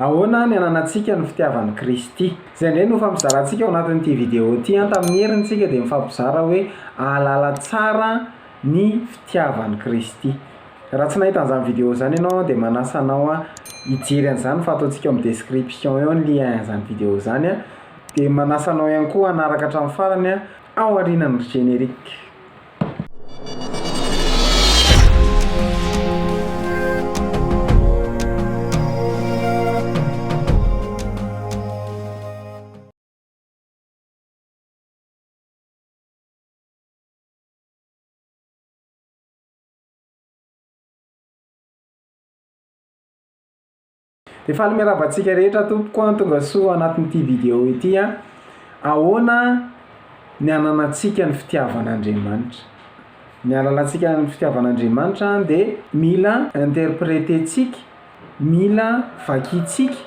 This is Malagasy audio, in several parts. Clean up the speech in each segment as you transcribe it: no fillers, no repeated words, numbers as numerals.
Ahoana ny ananantsika ny fitiavan'i Kristy. Zay indray no fampizarantsika ao anatin'ity vidéo ity. Tamin'ny herintsika dia mifampizara hoe ahalala tsara ny fitiavan'i Kristy. Raha tsy nahita an'izany vidéo zany ianao dia manasa anao hijery an'izany fa ataontsika amin'ny description eo ny lien an'izany vidéo zany dia manasa anao ihany koa hanaraka hatramin'ny farany ao aorianan'ny générique. Dia faly miarabantsika rehetra tompoko tonga soa anatin'ity vidéo ity ahoana ny ananantsika ny fitiavan'Andriamanitra. Ny alalantsika ny fitiavan'Andriamanitra dia mila interprétentsika, mila vakintsika,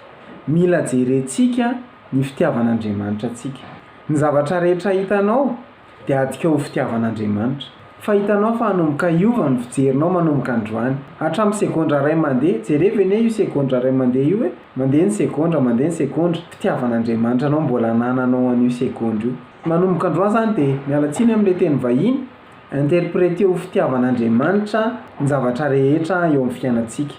mila jerentsika ny fitiavan'Andriamanitra antsika. Ny zavatra rehetra hitanao dia adika ho fitiavan'Andriamanitra. Fa hitanao fa hanomboka hiova ny fijerinao manomboka androany. Hatramin'ny segondra ray mandeha, jerevana io segondra ray mandeha io mandeha ny segondra, fitiavan'Andriamanitra anao mbola nananao an'io segondra io. Manomboka androany zany dia mialatsiny amin'ilay teny vahiny, interpréteo fitiavan'Andriamanitra ny zavatra rehetra eo amin'ny fiainantsika.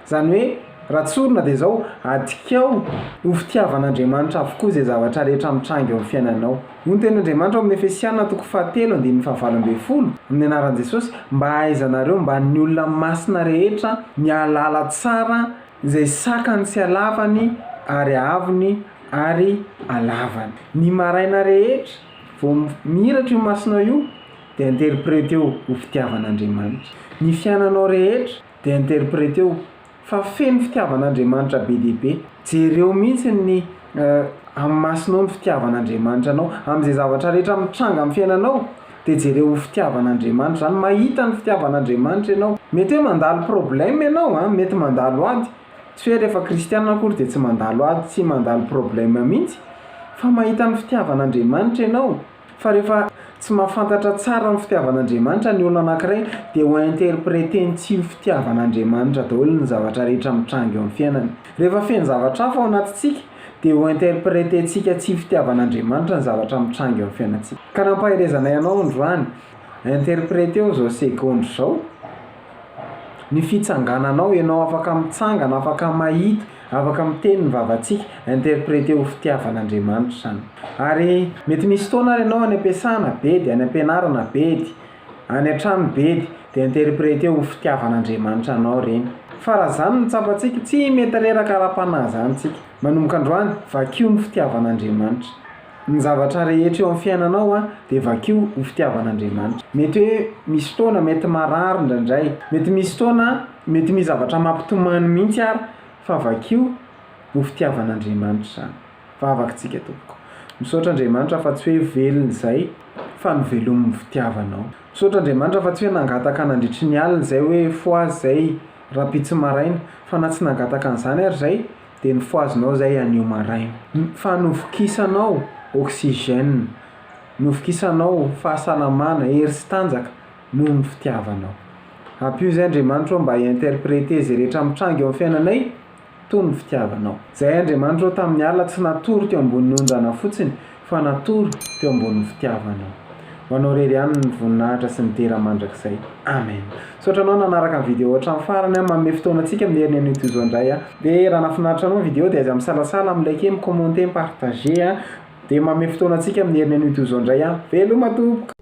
Zany hoe raha tsorina dia zao adikao ho fitiavan'Andriamanitra avokoa izay zavatra rehetra mitrangy eo amin'ny fiainanao. Hoy ny tenin'Andriamanitra ao amin'ny Efesiana 4:7-12 amin'ny anaran'i Jesosy, mba hahaizanareo mba ny olona masina rehetra mihalala tsara izay sakany sy halavany ary ahaviny ary halavany. Ny maraina rehetra vao miratra io masonao io dia interpréteo ho fitiavan'Andriamanitra. Ny fiainanao rehetra dia interpréteo fa feno fitiavan'Andriamanitra be dia be. Jereo mihitsy ny amin'ny masonao ny fitiavan'Andriamanitra anao amin'izay zavatra rehetra mitranga amin'ny fiainanao dia jereo ho fitiavan'Andriamanitra zany, mahita ny fitiavan'Andriamanitra ianao. Mety hoe mandalo problème ianao mety mandalo ady, tsy hoe rehefa kristianina akory dia tsy mandalo ady, tsy mandalo problème mihitsy, fa mahita ny fitiavan'Andriamanitra ianao. Fa rehefa tsy mahafantatra tsara ny fitiavan'Andriamanitra ny olona anankiray dia ho interpréteny tsy ho fitiavan'Andriamanitra daholo ny zavatra rehetra mitrangy eo amin'ny fiainany. Rehefa feno zavatra hafa ao anatintsika dia ho interprétentsika tsy fitiavan'Andriamanitra ny zavatra mitrangy eo amin'ny fiainantsika. Ka nampaherezana ianao androany, interpréteo zao segondra zao ny fitsangananao, ianao afaka mitsangana, afaka mahita, afaka miteny ny vavantsika, interpréteo ho fitiavan'Andriamanitra zany. Ary mety misy fotoana ary ianao any am-piasana bedy, any am-pianarana bedy, any an-trano bedy dia interpréteo ho fitiavan'Andriamanitra anao reny. Fa raha zany no tsapantsika tsy mety reraka ara-panahy zany tsika. Manomboka androany vakio ny fitiavan'Andriamanitra. Ny zavatra rehetra eo amin'ny fiainanao dia vakio ho fitiavan'Andriamanitra. Mety hoe misy fotoana mety marary indraindray, mety misy fotoana mety misy zavatra mampitomany mihitsy ary, fa vakio ho fitiavan'Andriamanitra zany. Vavakantsika tompoko. Misaotra Andriamanitra fa tsy hoe velona izay fa ny velomin'ny fitiavanao. Misaotra Andriamanitra fa tsy hoe nangataka nandritry ny alina izay hoe foazy izay rapitso maraina, fa na tsy nangataka an'izany ary izay dia ny foazinao izay anio maraina. Fa novokisanao oxygène, novokisanao fahasalamana, hery sy tanjaka noho ny fitiavanao. Ampio izay Andriamanitra mba interpréter izay rehetra mitrangy eo amin'ny fiainanay toy ny fitiavanao. Izay Andriamanitra tamin'ny alina tsy natory teo ambonin'ny onjana fotsiny fa natory teo ambonin'ny fitiavanao. Ho anao rery ihany ny voninahitra sy ny tera mandrakizay. Amen. Saotra anao nanaraka ny vidéo hatramin'ny farany manome fotoanantsika amin'ny herin'ny an'ito izao indray dia raha nahafinaritra anao ny vidéo dia aza misalasala, mi-like, mi-commenter, mi-partager dia manome fotoanantsika amin'ny herin'ny an'ito izao indray. Veloma tompoko.